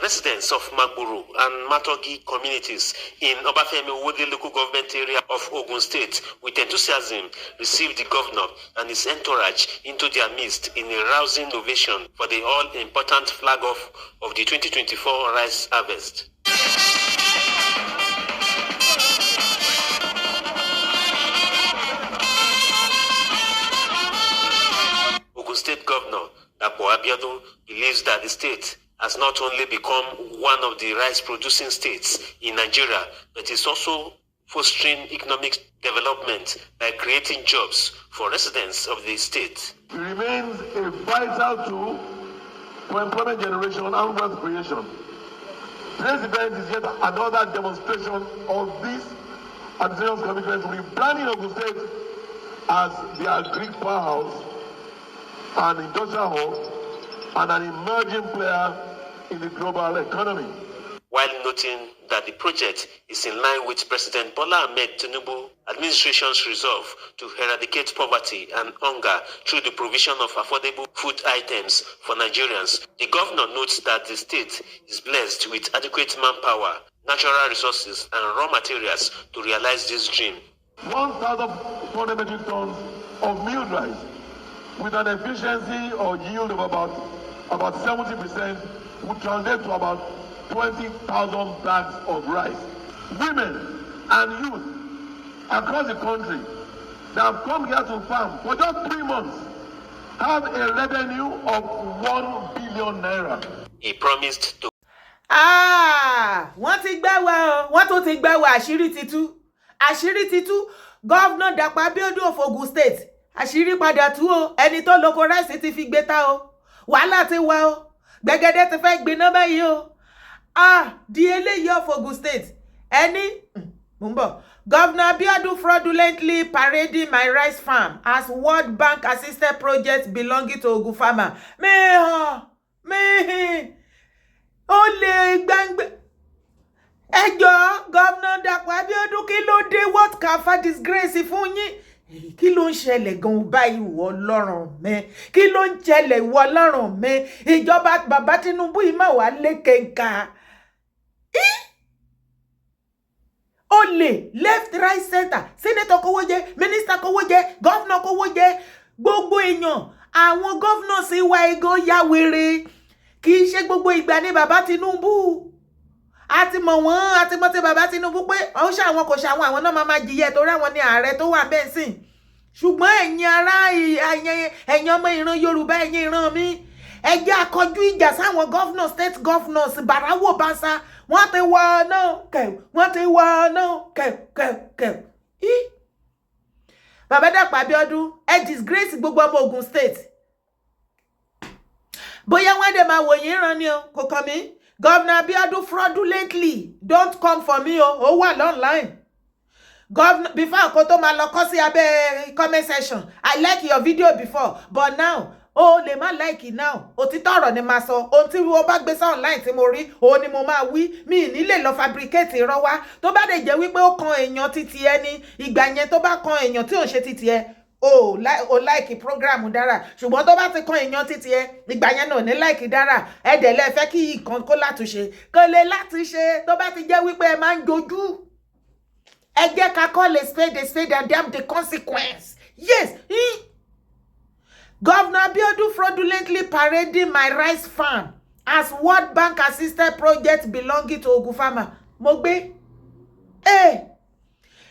residents of Magburu and Matogi communities in Obafemi Owode local government area of Ogun State with enthusiasm received the governor and his entourage into their midst in a rousing ovation for the all-important flag-off of the 2024 rice harvest. Ogun State Governor Dapo Abiodun believes that the state has not only become one of the rice-producing states in Nigeria, but is also fostering economic development by creating jobs for residents of the state. It remains a vital tool for employment generation and wealth creation. Today's event is yet another demonstration of this administration's commitment to rebranding Ogun State as the agric powerhouse, an industrial hub, and an emerging player in the global economy. While noting that the project is in line with President Bola Ahmed Tinubu administration's resolve to eradicate poverty and hunger through the provision of affordable food items for Nigerians, the governor notes that the state is blessed with adequate manpower, natural resources, and raw materials to realize this dream. 1,400 metric tons of milled rice with an efficiency or yield of about 70% would translate to about 20,000 bags of rice. Women and youth across the country that have come here to farm for just 3 months have a revenue of 1 billion naira. He promised to. Wọ́n ti gbá wa o, wọ́n tún ti gbá wa, àṣírí ti tú. Governor Dapo Abiodun of Ogun State, àṣírí padà tú o, ẹni tó lóko rice ti fi gbé ta o, wàhálà ti wà o, gbẹ̀gẹ̀dẹ̀ ti fẹ́ gbiná báyìí o. Di eléyìí of Ogun State, ẹni mumbo. Governor Abiodun fraudulently parading my rice farm as World Bank assisted project belonging to Ogun farmer. Ole gbangbe. Ẹjọ́ Governor Dapo Abiodun kí ló dé, what kafa disgrace fún yín? Kí ló ń ṣẹlẹ̀ gan báyìí wọ lọ́rùn mi? Kí ló ń ṣẹlẹ̀ wọ lọ́rùn mi? Ìjọba bàbá Tinubu yìí máa wà lékenka. Ole left, right, center, senator kówó jẹ, minister kówó jẹ, governor kówó jẹ, gbogbo èèyàn, àwọn governors ìwà ego ya wèrè. Kì í ṣe gbogbo ìgbà ní bàbá Tinubu. Àti mọ̀ wọ́n, àti mọ̀ tí bàbá Tinubu pé ó ṣe àwọn kò ṣe àwọn náà máa jìyẹ torí àwọn ni ààrẹ tó wà bẹ́ẹ̀ sìn. Ṣùgbọ́n ẹ̀yin ará ẹ̀yin ọmọ ìran Yorùbá, ẹ̀yin ìran mi, ẹ jẹ́ akọjú ìjà sáwọn governors, state governors, bàráwò báṣà, wọ́n ti wọ náà kẹ̀, wọ́n ti wọ náà kẹ̀. Bàbá Dapo Abiodun, ẹ disgrace gbogbo ọmọ Ogun State. Bóyá wọ́n dẹ̀ máa wò yín ràn ni o, kò kàn mí. Governor Abiodun fraudulently, don't come for me o wà online. Governor, before kó tó máa lọ kọ sí abẹ́ comment section, I like your video before, but now lè má like it now. Òtítọ́ ọ̀rọ̀ ni máa sọ. Ohun tí wọ́n bá gbé sí online tí mo rí, òun ni mo máa wí. Mi ní lè lọ fabricate irọ́ wá. Tó bá dẹ̀ jẹ́ wípé ó kan èèyàn títí ẹ ní ìgbà yẹn, tó bá kan èèyàn tí ò ń ṣe títí ẹ, like program dára. Ṣùgbọ́n tó bá ti kan èèyàn títí ẹ, ìgbà yẹn náà ní like dára. Ẹ dẹ̀ lẹ fẹ́ kí ìkan kó látúnṣe. Kò lè látúnṣe tó bá ti jẹ́ wípé ẹ máa ń jojú. Ẹ jẹ́ ká call a spade and damn the consequence. Yes. Governor Abiodun fraudulently parading my rice farm as World Bank assisted project belonging to Ogun farmer. Mogbe.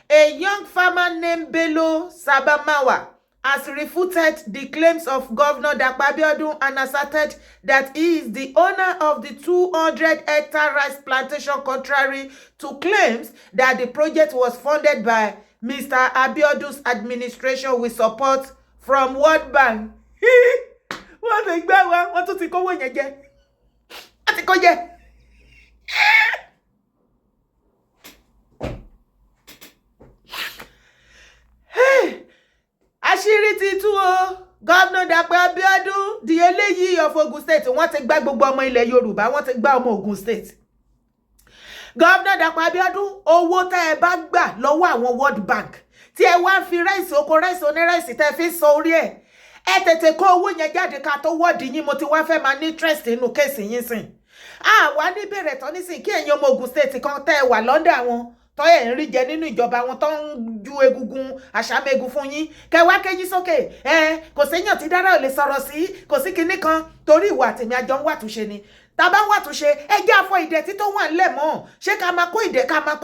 A young farmer named Bello Zabarmawa has refuted the claims of Governor Dapo Abiodun and asserted that he is the owner of the 200-hectare rice plantation, contrary to claims that the project was funded by Mr. Abiodun's administration with support from World Bank. Wọ́n ti gbá wa, wọ́n tún ti kówó yẹn jẹ. Wọ́n ti kó jẹ. Àṣírí ti tú o. Governor Dapo Abiodun di eléyìí of Ogun State, wọ́n ti gbá gbogbo ọmọ ilẹ̀ Yorùbá, wọ́n ti gbá ọmọ Ogun State. Governor Dapo Abiodun, owó tá ẹ bá gbà lọ́wọ́ àwọn World Bank tí ẹ wá fi rice oko rice oní rice tẹ́ fi sọ orí ẹ̀. Ẹ tètè kó owó yẹn jáde ká tó wọ́ọ̀dì yín, mo ti wá fẹ́ máa ní interest nínú kéèsì yín sìn. Àwa ní bẹ̀rẹ̀ tán nísìnyí kí ẹ̀yin ọmọ Ogun State kan tẹ́ wà London wọn tọ́ ẹ̀ ń rí jẹ nínú ìjọba wọn tó ń ju egungun àṣàmẹ́gun fún yín kẹwàá kẹyìn sókè kò séèyàn tí dára ò lè sọ̀rọ̀ sí kò sí kinní kan torí ìwà àtẹ̀mí àjọ ń wàtúnṣe ni tàbá wàtúnṣe ẹjẹ́ àfọ ìdẹ̀tí tó wà ńlẹ̀ mọ́ ṣé ká máa kó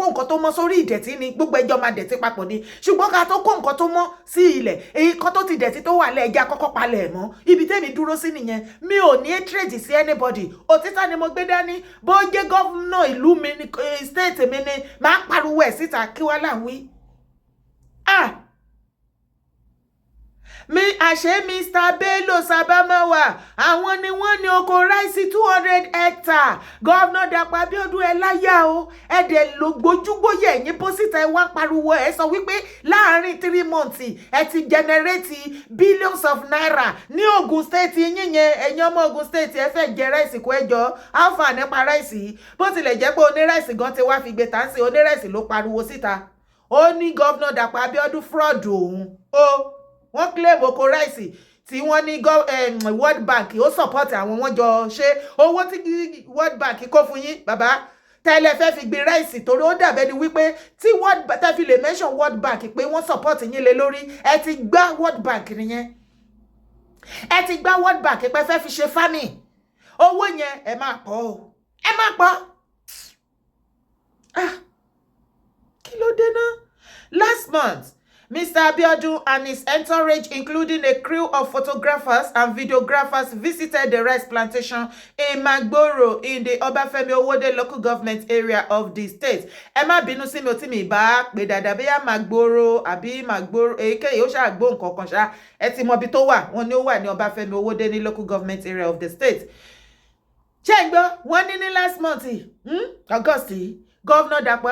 nǹkan tó mọ́ sórí ìdẹ̀tí ni gbogbo ẹjọ́ máa dẹ̀tí papọ̀ ni ṣùgbọ́n ká tó kó nǹkan tó mọ́ sí ilẹ̀ èyí kan tó ti dẹ̀tí tó wà lẹ̀ ẹjẹ́ àkọ́kọ́ palẹ̀ mọ́ ibi tẹ́mi dúró sí nìyẹn mi ò ní trade sí anybody òtítọ́ ni mo gbé dání bó jẹ́ gọ́vnà ìlú mi ní state mi ni máa pariwo ẹ̀ síta kí wá là ń wí. Mi àṣẹ Mr. Bello Zabarmawa àwọn ni wọ́n ní oko ráìsì 200 hectares gọ́vnà Dapo Abiodun ẹ láyà o ẹ̀dẹ̀ ló gbójúgbóyè ẹ̀yìn pósítà ẹ wá pariwo ẹ sọ wípé láàárín 3 months ẹ ti generate billions of naira ní Ogun State yín yẹn ẹ̀yin ọmọ Ogun State ẹ fẹ́ jẹ ráìsì kó ẹjọ́ alpha nípa ráìsì bó tilẹ̀ jẹ́ pé oníráìsì gan ti wá fi gbé tàǹsì oníráìsì ló pariwo síta ó ní gọ́vnà Dapo Abiodun fraud òun wọ́n claim oko ráìsì tí wọ́n ní World Bank ó support àwọn wọ́n jọ ṣe owó tí World Bank kó fún yín bàbá tẹ́lẹ̀ fẹ́ fi gbé ráìsì torí ó dàbẹ́ ni wípé tí tẹ́ fi lè mention World Bank pé wọ́n support yín lé lórí ẹ ti gbá World Bank nìyẹn ẹ ti gbá World Bank pé fẹ́ fi ṣe farming owó yẹn ẹ máa pọ̀ o ẹ máa pọ̀ kí ló dé náà last month Mr. Abiodun and his entourage, including a crew of photographers and videographers, visited the rice plantation in Magboro in the Obafemi Owode local government area of the state. Ẹ má bínú sí mi ó tí mi bá pè dáadáa bóyá Magboro àbí Magboro èyíkéyìí ó ṣáà gbọ́ nǹkan kan ṣá ẹ ti mọ ibi tó wà wọ́n ní ó wà ní Obafemi Owode ní local government area of the state. Ṣé ń gbọ́ wọ́n ní last month August yìí Governor Dapo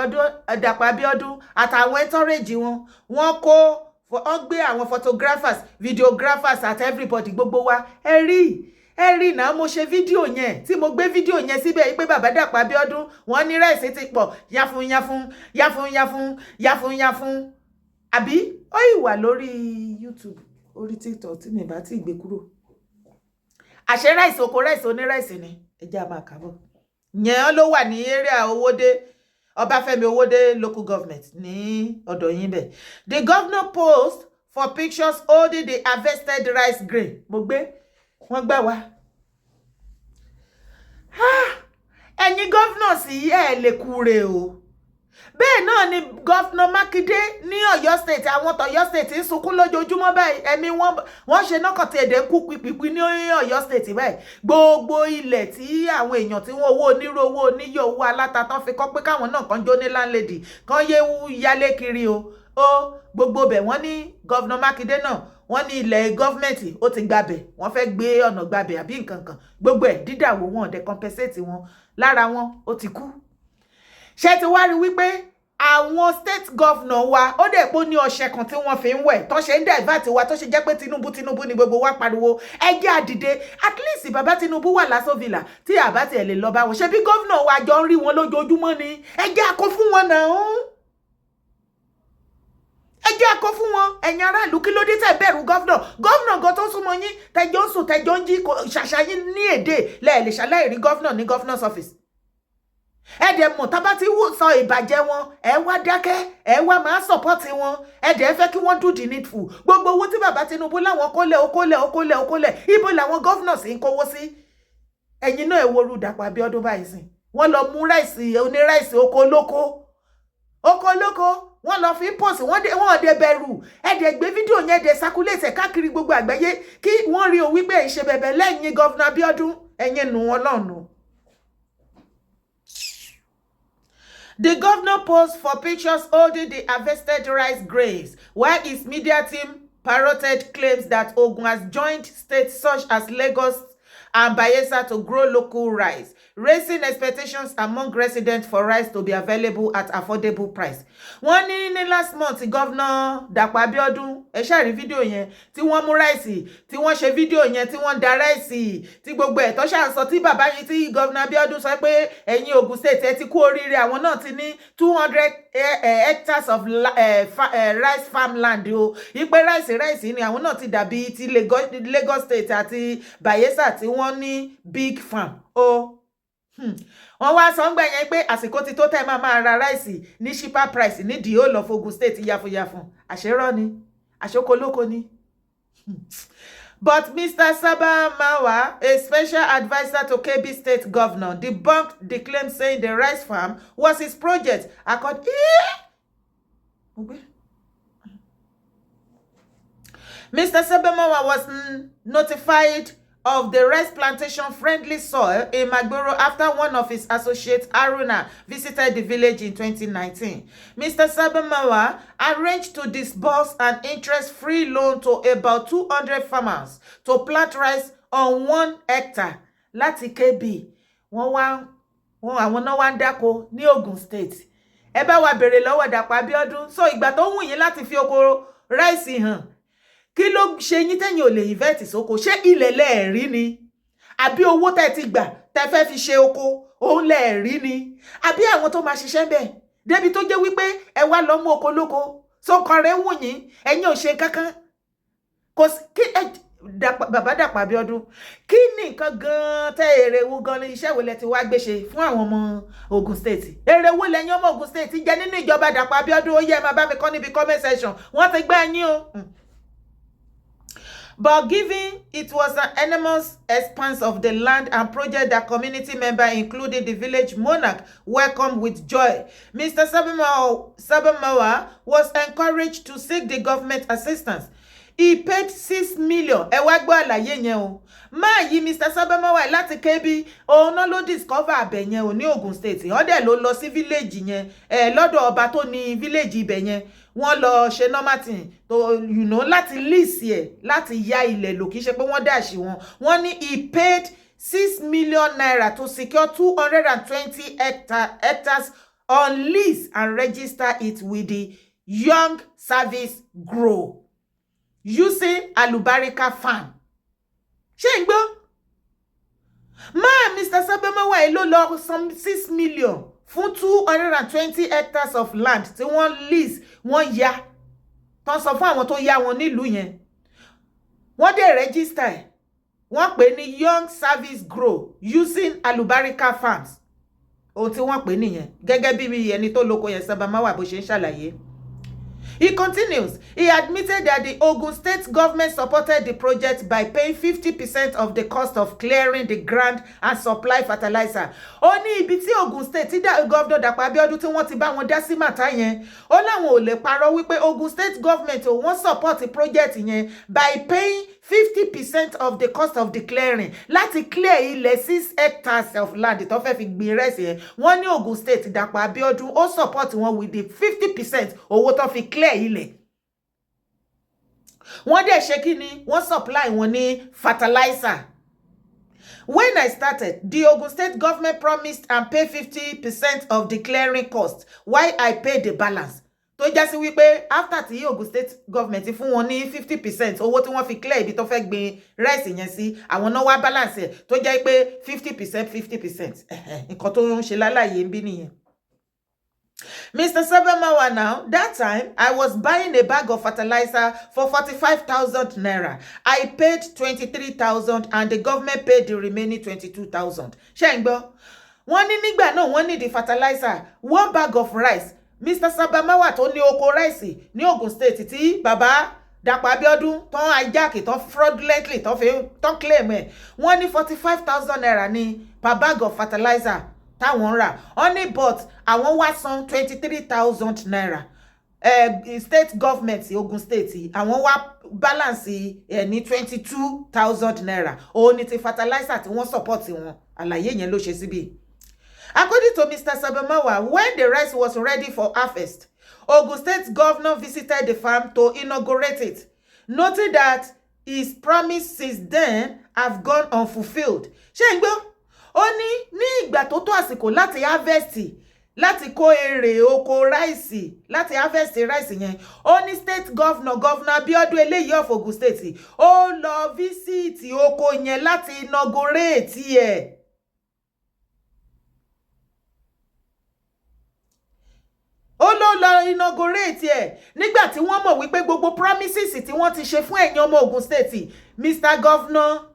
Abiodun àtàwọn entourage wọ́n gbé àwọn photographers videographers at everybody gbogbo wa ẹ rí náà mo ṣe fídíò yẹn tí mo gbé fídíò yẹn síbẹ̀ pé bàbá Dapo Abiodun wọ́n ní ráìsì ti pọ̀ yáfún àbí ó ìwà lórí YouTube orí TikTok tí mi bá ti gbé kúrò àṣẹ ráìsì oko ráìsì oníráìsì ni ẹ jẹ́ a máa kàbọ̀ yẹn ló wà ní area Owode Obafemi Owode local government ní ọ̀dọ̀ yín bẹ̀. The governor posed for pictures holding the harvested rice grain. Mo gbé wọ́n gbà wá. Ẹ̀yin governors yìí ẹ lè kúre o. Bẹ́ẹ̀ náà ni Governor Makinde ní Ọ̀yọ́ state àwọn t'Ọ̀yọ́ state ń sunkún lójoojúmọ́ báyìí ẹ̀mí wọ́n ṣe náà kàn tí èdè ń kú pípípí ní Ọ̀yọ́ state báyìí gbogbo ilẹ̀ tí àwọn èèyàn tí wọ́n owó onírú owó oníyọ̀ owó aláta tán fi kọ́ pé káwọn náà kan jó ní landlady kan yé yálé kiri o gbogbo bẹ̀ wọ́n ní Governor Makinde náà wọ́n ní ilẹ̀ gọ́fìmẹ̀ntì ó ti gbabẹ̀ wọ́n fẹ́ gbé ọ̀nà gbabẹ̀ àbí nǹkan kan gbogbo ẹ̀ dídàwó wọn ọ̀dẹ̀ compensate wọn lára wọn ó ti kú. Ṣé ti wá rí wípé àwọn state governor wa ó dẹ̀ pé ní ọṣẹ kan tí wọ́n fi ń wẹ̀ tó ṣe ń divert wa tó ṣe jẹ́ pé Tinubu ni gbogbo wa pariwo ẹjẹ́ àdìde at least bàbá Tinubu wà lásán villa tí àbá tiẹ̀ lè lọ bá wọn ṣe bí governor wa jọ ń rí wọn lójoojúmọ́ ni ẹjẹ́ àkó fún wọn náà ẹjẹ́ àkó fún wọn ẹ̀yin aráàlú kí ló dé tẹ̀ bẹ̀rù governor gan tó súnmọ́ yín tẹjọ́ ń sùn tẹjọ́ ń jí ṣàṣà yín ní èdè lẹ́ẹ̀lẹ̀ ṣàlàyé rí governor ní governor's office ẹ̀dẹ̀ mọ̀ tábà tí wò sọ ìbàjẹ́ wọn ẹ wá dákẹ́ ẹ wá máa support wọn ẹ̀dẹ̀ fẹ́ kí wọ́n do the needful gbogbo owó tí bàbá Tinubu láwọn kólẹ̀ ibo làwọn governors ń kówó sí ẹ̀yin náà ẹ woru Dapo Abiodun báyìí sìn wọ́n lọ mú ráìsì oníráìsì oko olóko wọ́n lọ fi post wọ́n dé bẹ̀rù ẹ̀dẹ̀ gbé fídíò yẹn ẹ̀dẹ̀ circulate káàkiri gbogbo àgbáyé kí wọ́n rí o wípé ìṣe bẹ̀bẹ̀ lẹ́yìn Governor Abiodun ẹ̀yin nù wọn lọ́nu. The governor posed for pictures holding the harvested rice grains, while his media team parroted claims that Ogun has joined states such as Lagos and Bayelsa to grow local rice, raising expectations among residents for rice to be available at affordable price. Wọ́n ní last month Governor Dapo Abiodun ẹ ṣá rí fídíò yẹn tí wọ́n mú ráìsì tí wọ́n ṣe fídíò yẹn tí wọ́n da ráìsì tí gbogbo ẹ̀ tó ṣà ń sọ tí bàbá yìí tí Governor Abiodun sọ pé ẹ̀yin Ogun State ẹ ti kú oríire àwọn náà ti ní 200 hectares of rice farmland o ipe ráìsì ni àwọn náà ti dàbí ti Lagos State àti Bayelsa tí wọ́n ní big farm o wọ́n wá sọ ńgbà yẹn pé àsìkò ti tó tẹ́ máa ra ráìsì ní cheaper price ní the whole of Ogun State yàfùyàfùn àṣerọ́ ni àṣokolóko ni. But Mr. Zabarmawa, a special advisor to Kebbi State Governor, debunked the claim saying the rice farm was his project. Mr. Zabarmawa was notified of the rice plantation-friendly soil in Magboro after one of his associates, Aruna, visited the village in 2019. Mr. Zabarmawa arranged to disburse an interest-free loan to about 200 farmers to plant rice on 1 hectare. Láti Kebbi, àwọn náà wá ń dáko ní Ogun State. Ẹ bá wa béèrè lọ́wọ́ Dapo Abiodun. So ìgbà tó wù yín láti fi oko rice hàn. Kí ló ṣe yín tẹ́yìn ò lè invest sóko? Ṣé ilẹ̀ lẹ́ẹ̀rí ni? Àbí owó tẹ́ ti gbà tẹ́ fẹ́ fi ṣe oko òun lẹ́ẹ̀rí ni? Àbí àwọn tó máa ṣiṣẹ́ bẹ́ẹ̀ débi tó jẹ́ wípé ẹ wá lọ mú oko lóko sókan rẹ̀ wù yín ẹ̀yin ò ṣe kankan. Kò sí kí bàbá Dapo Abiodun kí ni nǹkan gan tẹ́ èrè wo gan ní iṣẹ́ wo lẹ ti wá gbé ṣe fún àwọn ọmọ Ogun State? Èrè wo lẹ́yìn ọmọ Ogun State jẹ nínú ìjọba Dapo Abiodun? Ó yẹ máa bá mi kọ́ níbi comment section. Wọ́n ti gbé ẹ̀yin o. But given it was an enormous expanse of the land and project that community members, including the village monarch, welcomed with joy, Mr. Zabarmawa was encouraged to seek the government assistance. He paid 6 million. Ẹ wá gbọ́ àlàyé yẹn o. Máa yí Mr. Zabarmawa láti Kebbi, òun náà ló discover abẹ yẹn o ní Ogun State. Wọ́n dẹ̀ ló lọ sí village yẹn. Lọ́dọ̀ ọba tó ní village ibẹ̀ yẹn. Wọ́n lọ ṣe normal thing to láti lease ẹ̀, láti yá ilẹ̀ lò, kì í ṣe pé wọ́n dàṣì wọn. Wọ́n ní he paid 6 million naira to secure 220 hectares on lease and register it with the Young Service Grow using Alubarika farm. Ṣé ń gbọ́? Mr. Zabarmawa ló lọ some 6 million fún 220 hectares of land tí wọ́n lease, wọ́n yá. Tán sọ fún àwọn tó yá wọn nílùú yẹn. Wọ́n dẹ̀ register ẹ̀. Wọ́n pè ní Young Service Grow using Alubarika farms. Ohun tí wọ́n pè nìyẹn. Gẹ́gẹ́ bí ẹni tó lóko yẹn Zabarmawa bó ṣe ń ṣàlàyé. He continues, he admitted that the Ogun State government supported the project by paying 50% of the cost of clearing the ground and supply fertilizer. Ó ní ibi tí Ogun State tí Governor Dapo Abiodun tí wọ́n ti bá wọn dá sí màtá yẹn. Ó láwọn ò lè parọ́ wípé Ogun State government wọ́n support the project yẹn by paying 50% of the cost of the clearing. Láti clear ilẹ̀ 6 hectares of land tó fẹ́ fi gbin rice yẹn. Wọ́n ní Ogun State Dapo Abiodun ó support wọn with the 50% owó tó fi clear ilẹ̀. Wọ́n dẹ̀ ṣe kí ni? Wọ́n supply wọn ní fertilizer. When I started, the Ogun State government promised and paid 50% of the clearing cost, while I paid the balance. Tó já sí wípé after tí Ogun State government fún wọn ní 50% owó tí wọ́n fi clear ibi tó fẹ́ gbin rice yẹn sí, àwọn náà wá balance ẹ̀ tó jẹ́ pé 50%. Nǹkan tó ń ṣe lálàyé ń bí nìyẹn. Mr. Zabarmawa now, that time, I was buying a bag of fertilizer for 45,000 naira. I paid 23,000 and the government paid the remaining 22,000. Ṣé ń gbọ́? Wọ́n ní nígbà náà wọ́n ní the fertilizer, 1 bag of rice. Mr. Zabarmawa tó ní oko rice ní Ogun State tí bàbá Dapo Abiodun tán hijack tán fraudulently tán claim ẹ̀. Wọ́n ní 45,000 naira ní per bag of fertilizer. Táwọn rà. Only but àwọn wá san 23,000 naira. State government Ogun State àwọn wá balance ní 22,000 naira. Ó ní ti fertilizer tí wọ́n support wọn. Àlàyé yẹn ló ṣe síbí. According to Mr. Zabarmawa, when the rice was ready for harvest, Ogun State governor visited the farm to inaugurate it, noting that his promise since then have gone unfulfilled. Ṣé ń gbọ́? Ó ní ìgbà tó tó àsìkò láti harvest, láti kó èrè oko rice, láti harvest rice yẹn. Ó ní state governor Abiodun eléyìí of Ogun State, ó lọ visit oko yẹn láti inaugurate ẹ̀. Ó lọ inaugurate ẹ̀ nígbà tí wọ́n mọ̀ wípé gbogbo promises tí wọ́n ti ṣe fún ẹ̀yin ọmọ Ogun State, Mr. Governor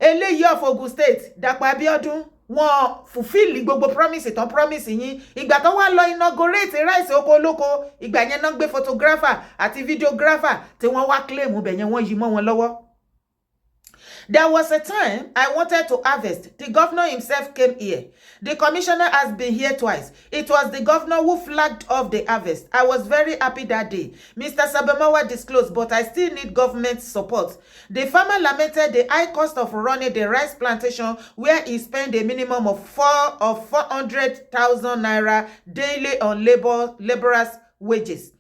eléyìí of Ogun State Dapo Abiodun wọn fulfill gbogbo promise tán promise yín. Ìgbà tó wá lọ inaugurate rice oko olóko, ìgbà yẹn náà gbé photographer àti videographer tí wọ́n wá claim bẹ̀ yẹn wọ́n yí mọ́ wọn lọ́wọ́. There was a time I wanted to harvest. The governor himself came here. The commissioner has been here twice. It was the governor who flagged off the harvest. I was very happy that day. Mr. Zabarmawa disclosed, but I still need government support. The farmer lamented the high cost of running the rice plantation, where he spent a minimum of 400,000 naira daily on laborers' wages.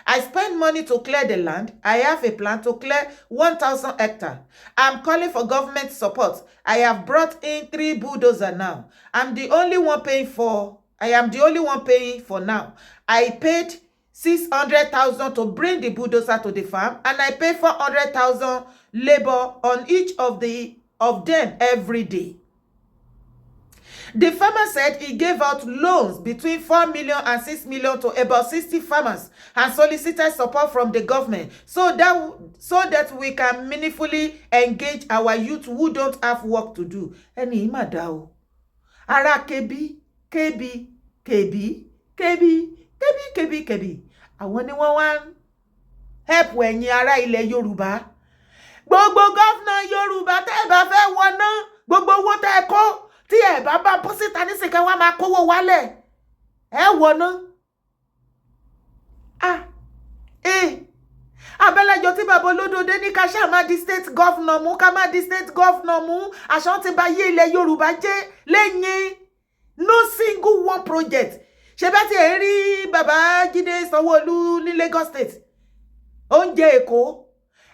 I spend money to clear the land. I have a plan to clear 1,000 hectares. I'm calling for government support. I have brought in 3 bulldozers now. I am the only one paying for now. I paid 600,000 to bring the bulldozer to the farm, and I pay 400,000 labor on each of them every day. The farmer said he gave out loans between 4 million and 6 million to about 60 farmers and solicited support from the government so that we can meaningfully engage our youth who don't have work to do. Ẹni ìmàdá ara kebi. Àwọn ni wọ́n wá help ẹ̀yin ará ilẹ̀ Yorùbá. Gbogbo governor Yorùbá tẹ́ ẹ bá fẹ́ wọná, gbogbo owó tẹ́ ẹ kó tí ẹ bá bá bọ́ síta nísìnyí wá máa kówó wálẹ̀ ẹ wọ̀nà. Abẹ́lẹ́jọ tí bàbá olódòdé ní ká ṣáà máa di state governor mú, ká máa di state governor mú, àṣà ti bá yé ilẹ̀ Yorùbá jẹ́ lẹ́yìn no single one project. Ṣé bá ti ẹ̀ rí bàbá Jídé Sanwó-Olú ní Lagos state oúnjẹ Èkó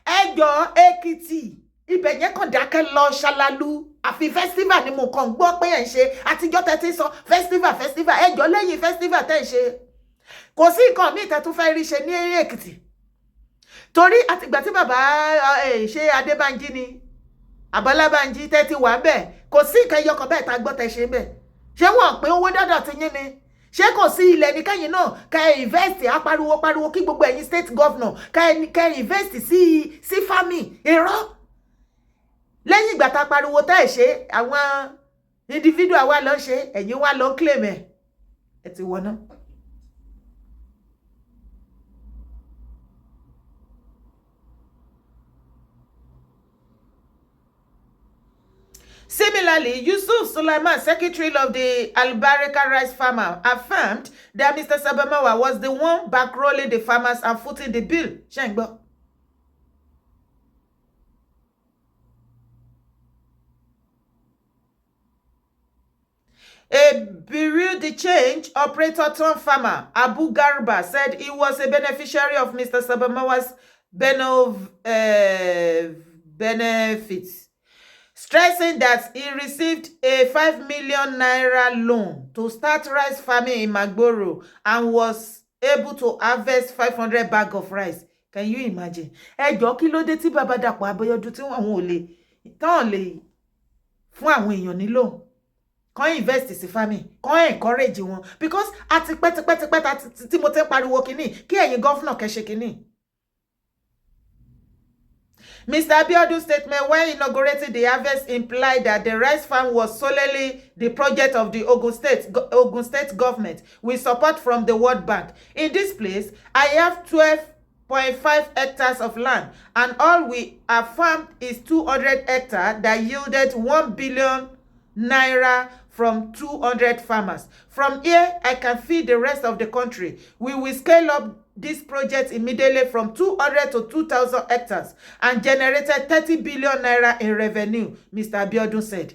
ẹjọ́ Èkìtì ibẹ̀ yẹn kàn dákẹ́ lọ ṣalalu. Àfi festival ni mo kàn gbọ́ pé ẹ̀ ń ṣe, àtijọ́ tẹ́tí sọ festival ẹjọ́ lẹ́yìn festival tẹ́ ń ṣe kò sí nǹkan míì tẹ́ tún fẹ́ rí ṣe ní Èkìtì. Torí àtìgbà tí bàbá ṣe Adébánjí ni Abọ́lábánjí tẹ́ ti wà bẹ́ẹ̀ kò sí nǹkan ẹyọkàn bẹ́ẹ̀ tá a gbọ́ tẹ́ ṣe bẹ́ẹ̀. Ṣé wọ́n pé owó dọ́dọ̀ ti yín ni? Ṣé kò sí ilẹ̀ ní kẹ́yìn náà kẹ́ invest apariwo kí gbogbo ẹ̀yin state governor kẹ́ invest sí farming irọ́? Lẹ́yìn ìgbà tá a pariwo tẹ́ ẹ̀ ṣe àwọn individual wa lọ ṣe ẹ̀yin wa lọ claim ẹ̀ ti wọná. Similarly, Yusuf Sulaiman, secretary of the Albarika rice farmer, affirmed that Mr. Zabarmawa was the one bankrolling the farmers and footing the bill. Shengbo. A Bureau de Change operator turned farmer, Abu Garba, said he was a beneficiary of Mr. Zabarmawa's benefits, stressing that he received a 5 million naira loan to start rice farming in Magboro and was able to harvest 500 bags of rice. Can you imagine? Ẹjọ́ kí ló dé tí bàbá Dapo Abiodun tí àwọn ò lè tán lè fún àwọn èèyàn ní loan. Kàn invest sí farming, kàn encourage wọn because àti pẹ́tipẹ́tipẹ́ tí mo tẹ́ pariwo kíní kí ẹ̀yin governor kẹ́ ṣe kíní. Mr. Abiodun's statement when inaugurating the harvest implied that the rice farm was solely the project of the Ogun State government with support from the World Bank. In this place, I have 12.5 hectares of land, and all we have farmed is 200 hectares that yielded 1 billion naira from 200 farmers. From here, I can feed the rest of the country. We will scale up this project immediately from 200 to 2,000 hectares and generated 30 billion naira in revenue, Mr. Abiodun said.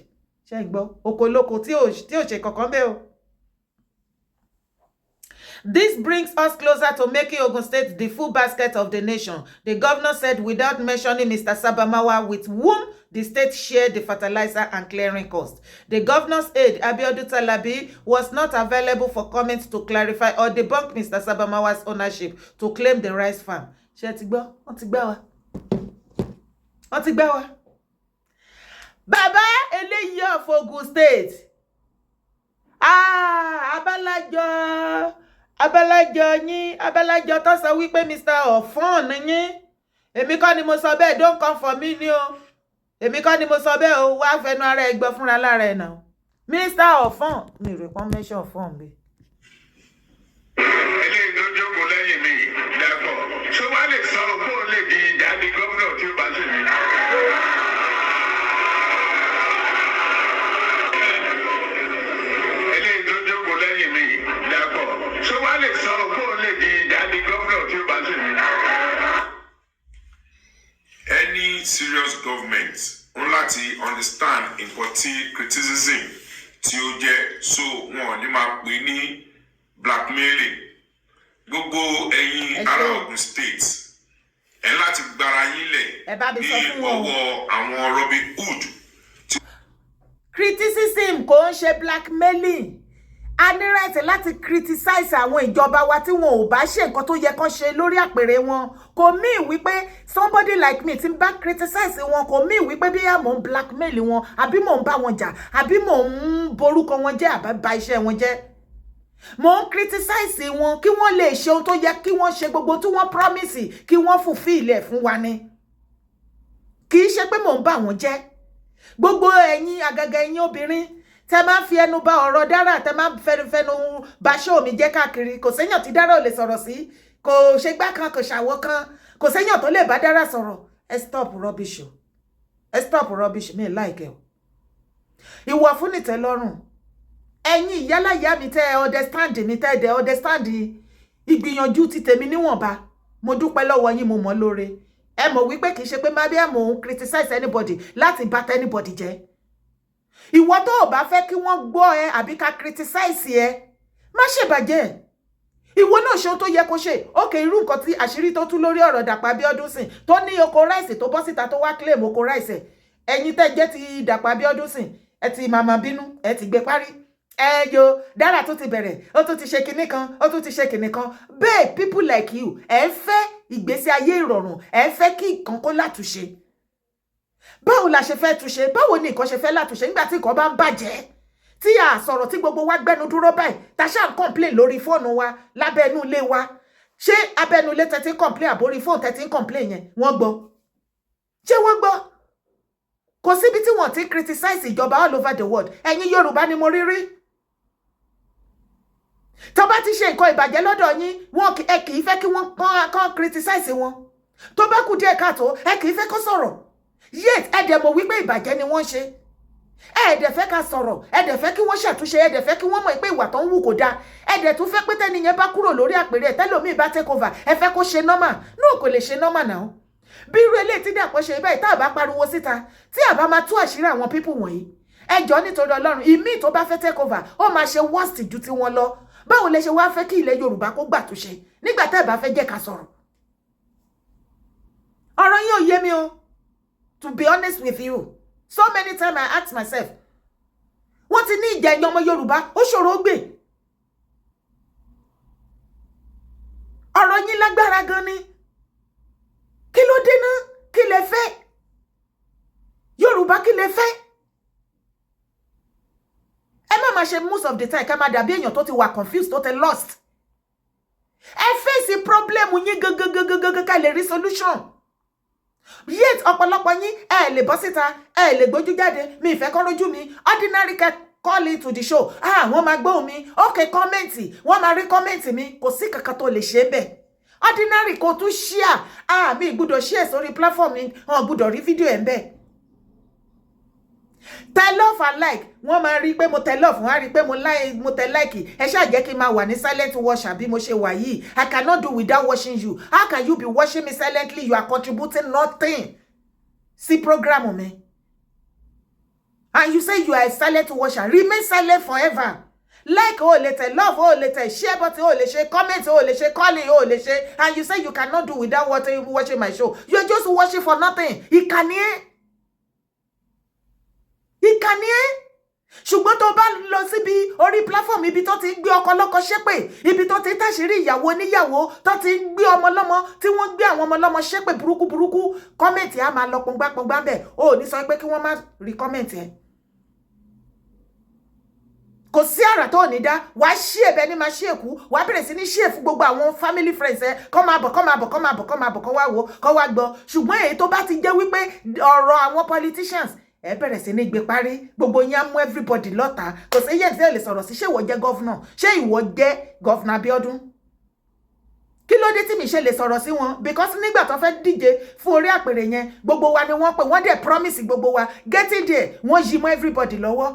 This brings us closer to making Ogun State the full basket of the nation, the governor said without mentioning Mr. Zabarmawa, with whom the state shared the fertilizer and clearing cost. The governor's aide, Abiodun Talabi, was not available for comments to clarify or debunk Mr. Zabarmawa's ownership to claim the rice farm. Baba eléyìí of Ogun State. Abálájọ tó sọ wípé Mr. Ọ̀fọ́n yín. Èmi kọ́ ni mo sọ bẹ́ẹ̀, don't come for me ni o. Èmi kọ́ ni mo sọ bẹ́ẹ̀ o, wá fẹnu ara ẹ gbọ́ fúnra lára ẹ̀ náà. Minister of Fun, mi rè pon mention of fun be. Eléyìí tó jókòó lẹ́yìn mi Dàpọ̀. Ṣé wàá lè sọ kó lè di ìjáde gómìnà tí ó bá ṣe mí? Eléyìí tó jókòó lẹ́yìn mi Dàpọ̀. Ṣé wàá lè sọ kó lè di ìjáde gómìnà tí ó bá ṣe mí? Any serious government láti understand important criticism tí ó jẹ́, so wọn ní máa pè ní blackmailing. Gbogbo ẹ̀yin ará Ogun State ẹ láti gbára yín lẹ̀ ní ọwọ́ àwọn Robin Hood. Criticism kò ń ṣe blackmailing. A ní right láti criticize àwọn ìjọba wa tí wọn ò bá ṣe nǹkan tó yẹ kán ṣe lórí àpèrè wọn. Kò mean wípé somebody like me tí n bá criticize wọn, kò mean wípé bí mò ń blackmail wọn, àbí mò ń bá wọn jà, àbí mò ń borúkọ wọn jẹ́, àbí bà iṣẹ́ wọn jẹ́. Mò ń criticize wọn kí wọ́n lè ṣe ohun tó yẹ kí wọ́n ṣe, gbogbo tí wọ́n promise kí wọ́n fulfill ẹ̀ fún wa ni. Kì í ṣe pé mò ń bá wọn jẹ́. Gbogbo ẹ̀yin àgàgà ẹ̀yin obìnrin tẹ́ máa fi ẹnu bá ọ̀rọ̀ Dára, tẹ́ máa fẹnu bá show mi jẹ́ káàkiri. Kò séyàn tí Dára ò lè sọ̀rọ̀ sí, kò ṣe gbá kan, kò ṣàwọ̀ kan, kò séyàn tó lè bá Dára sọ̀rọ̀. Ẹ stop rubbish o. Ẹ stop rubbish, mi like ẹ o. Ìwọ fún nìtẹ́ lọ́rùn. Ẹ̀yin ìyálà ìyá mi tẹ́ understand mi, tẹ́ dẹ̀ understand ìgbìyànjú ti tèmi níwọ̀nba. Mo dúpẹ́ lọ́wọ́ yín, mo mọ̀ lóore. Ẹ mọ̀ wípé kì í ṣe pé má bí ẹ mò ń criticize anybody láti bá anybody jẹ́. Ìwọ tó ò bá fẹ́ kí wọ́n gbọ́ ẹ àbí ká criticize ẹ, má ṣe bàjẹ́. Ìwọ náà ṣe ohun tó yẹ kó ṣe. Okay, irú nǹkan tí àṣírí tó tú lórí ọ̀rọ̀ Dapo Abiodun sìn, tó ní oko rice tó bọ́ síta tó wá claim oko rice. Ẹ̀yin tẹ́ jẹ́ ti Dapo Abiodun sìn, ẹ ti màmá bínú, ẹ ti gbé parí. Yo, Dára tó ti bẹ̀rẹ̀, ó tún ti ṣe kinní kan, ó tún ti ṣe kinní kan. Babe, people like you, ẹ ń fẹ́ ìgbésí ayé ìrọ̀rùn, ẹ ń fẹ́ kí nǹkan kó látúnṣe. Báwo la ṣe fẹ́ túnṣe? Báwo ni nǹkan ṣe fẹ́ látúnṣe nígbà tí nǹkan bá ń bàjẹ́? Tí a sọ̀rọ̀ tí gbogbo wa gbẹ́nu dúró báyìí, tá ṣá ń complain lórí fóònù wa, lábẹ́nú ilé wa. Ṣé abẹ́nú ilé tẹ́tí ń complain àbórí fóònù tẹ́tí ń complain yẹn? Wọ́n gbọ́. Ṣé wọ́n gbọ́? Kò síbi tí wọ́n ti criticize ìjọba all over the world. Ẹ̀yin Yorùbá ni mo rí rí. Tó bá ti ṣe nǹkan ìbàjẹ́ lọ́dọ̀ yín, wọn kì í fẹ́ kí wọ́n kàn criticize wọn. Tó bá kù díẹ̀ káàtó, ẹ kì í fẹ́ kó sọ̀rọ̀. Yet ẹ dẹ̀ mọ̀ wípé ìbàjẹ́ ni wọ́n ṣe. Ẹ dẹ̀ fẹ́ ká sọ̀rọ̀, ẹ dẹ̀ fẹ́ kí wọ́n ṣàtúnṣe, ẹ dẹ̀ fẹ́ kí wọ́n mọ̀ pé ìwà tó ń wù kò dáa. Ẹ dẹ̀ tún fẹ́ pé tẹ́ni yẹn bá kúrò lórí àpèrè, tẹ́lòmíì bá take over, ẹ fẹ́ kó ṣe normal. No, kò lè ṣe normal now. Bí irú eléyìí tí Dapo ṣe báyìí, tá a bá pariwo síta, tí a bá máa tú àṣírí àwọn people wọ̀nyí. Ẹ jọ̀ọ́ nítorí Ọlọ́run, ìmíì tó bá fẹ́ take over, ó máa ṣe worst ju tí wọ́n lọ. Báwo lẹ ṣe wá fẹ́ kí ilẹ̀ Yorùbá kó gbà túnṣe nígbà tẹ́ ẹ bá fẹ́ jẹ́ ká sọ̀rọ̀? Ọ̀rọ̀ yín ò yé mi o. To be honest with you, so many times I ask myself, wọ́n ti ní ìjà ẹ̀yin ọmọ Yorùbá, ó ṣòro gbé. Ọ̀rọ̀ yín lágbára gan ni. Kí ló dé náà? Kí lẹ fẹ́? Yorùbá kí lẹ fẹ́? Ẹ má máa ṣe most of the time ká máa dàbí èèyàn tó ti wà confused, tó ti lost. Ẹ face problem yín gangan ká lè rí solution. Yet ọ̀pọ̀lọpọ̀ yín ẹ lè bọ́ síta, ẹ lè gbójú jáde, mi ìfẹ́ kọ́ lójú mi. Ordinary call it to the show. Wọ́n máa gbóhùn mi. Okay, comment. Wọ́n máa rí comment mi. Kò sí kankan tó lè ṣe bẹ́ẹ̀. Ordinary kò tún share. Mi gbọ́dọ̀ share sórí platform mi. Wọ́n gbọ́dọ̀ rí fídíò ẹ̀ ń bẹ́ẹ̀. Tẹ love and like. Wọ́n máa rí pé mo tẹ love, wọ́n á rí pé mo tẹ like. Ẹ ṣáà jẹ́ kí n máa wà ní silent watcher bí mo ṣe wà yìí. I cannot do without watching you. How can you be watching me silently? You are contributing nothing. See program me. And you say you are a silent watcher. Remain silent forever. Like later, love later, share button later, comment later, calling later. And you say you cannot do without watching my show. You're just watching for nothing. Ìkànnì ṣùgbọ́n tó bá lọ síbi orí platform ibi tó ti ń gbé ọkọ lọ́kọ ṣépè, ibi tó ti ń tàṣírí ìyàwó oníyàwó, tó ti ń gbé ọmọ lọ́mọ, tí wọ́n gbé àwọn ọmọ lọ́mọ ṣépè burúkú, kọ́mẹ̀ntì á máa lọ pọngbá bẹ́ẹ̀. Ó ní sọ pé kí wọ́n má rí kọ́mẹ̀ntì ẹ̀. Kò sí àrà tó ní dá, wàá ṣí ẹ̀bẹ̀ ní máa ṣí èkú, wàá bẹ̀rẹ̀ sí ní ṣí èfún gbogbo àwọn family friends ẹ, kọ́ máa bọ̀, kọ́ wá wò, kọ́ wá gbọ́. Ṣùgbọ́n èyí tó bá ti jẹ́ wípé ọ̀rọ̀ àwọn politicians, ẹ bẹ̀rẹ̀ sí ní gbé parí gbogbo yín á mú everybody lọ́ta kò sí yẹn tí ẹ lè sọ̀rọ̀ sí ṣé ìwọ jẹ́ governor ṣé ìwọ jẹ́ governor Abiodun kí ló dé tí mi ṣe lè sọ̀rọ̀ sí wọn because nígbà tó fẹ́ díje fún orí àpèrè yẹn gbogbo wa ni wọ́n pè wọ́n dẹ̀ promise gbogbo wa getting there wọ́n yí mọ́ everybody lọ́wọ́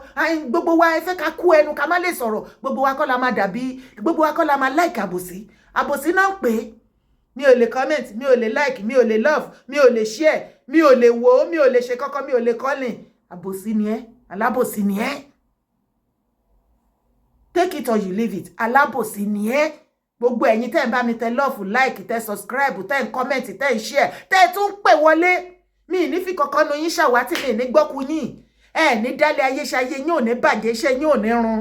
gbogbo wa ẹ fẹ́ ká kú ẹnu ká má lè sọ̀rọ̀ gbogbo wa kọ́ la máa dàbí gbogbo wa kọ́ la máa like àbòsí náà ń pè é mi ò lè comment mi ò lè like mi ò lè love mi ò lè share mi ò lè wò mi ò lè ṣe kọ́kọ́ mi ò lè calling àbòsí ni ẹ́ alábòsí ni ẹ́ take it or you leave it alábòsí ni ẹ́ gbogbo ẹ̀yin tẹ́ ń bá mi tẹ love like tẹ subscribe tẹ́ ń comment tẹ́ ń share tẹ́ tún pè wọlé mi ní fi kankan nu yín ṣàwátì mi ní gbọ́kú yín ẹ ní dálé ayé ṣayé yín ò ní bàjẹ́ iṣẹ́ yín ò ní run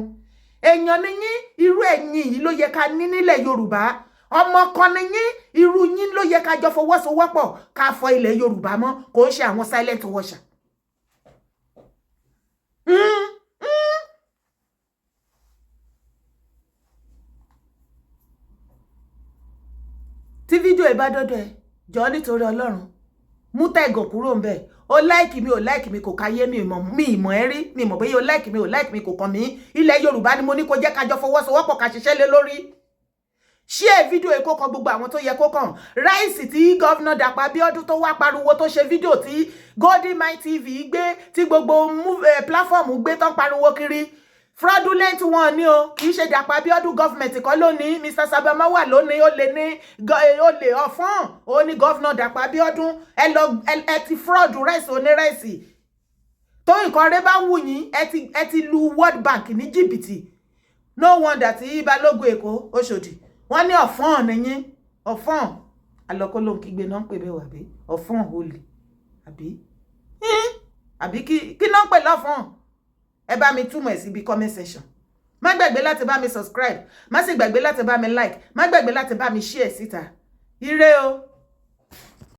èèyàn ni yín irú ẹ̀yin yìí ló yẹ ká ní nílẹ̀ Yorùbá ọmọ kan ni yín irú yín ló yẹ ká jọ fọwọ́sowọ́pọ̀ ká fọ ilẹ̀ Yorùbá mọ́ kò ń ṣe àwọn silent watcher. Tí fídíò ìbá dọ́dọ̀ ẹ jọ nítorí Ọlọ́run mú tẹ̀gàn kúrò ń bẹ̀ o like mi ò like mi kò káyé mi ìmọ̀ ẹ rí mi mọ̀ bóyá o like mi ò like mi kò kàn mí ilẹ̀ Yorùbá ni mo ní kó jẹ́ ká jọ fọwọ́sowọ́pọ̀ ká ṣiṣẹ́ lé lórí. Share fídíò èkó kan gbogbo àwọn tó yẹ kó kàn ráìsì tí gọ́vnà Dapo Abiodun tó wá pariwo tó ṣe fídíò tí Golden My TV gbé tí gbogbo platform gbé tán pariwo kiri fraudulent wọn ni o kì í ṣe Dapo Abiodun government kan lónìí Mr. Zabarmawa lónìí ó lè ní ó lè ọ̀fọ́n ó ní gọ́vnà Dapo Abiodun ẹ ti fraud ráìsì onírẹ̀sì tó nǹkan rẹ bá wù yín ẹ ti lu World Bank ní jìbìtì no wonder tí Balógun Èkó Òṣòdì wọ́n ní ọ̀fọ́n nìyín ọ̀fọ́n àlọ́kọ́ ló ń kígbe náà ń pè bẹ́ẹ̀ wà bí ọ̀fọ́n olè àbí kí náà ń pè lọ́fọ́n ẹ bá mi túmọ̀ ẹ̀ síbi comment section má gbàgbé láti bá mi subscribe má sì gbàgbé láti bá mi like má gbàgbé láti bá mi share síta ire o.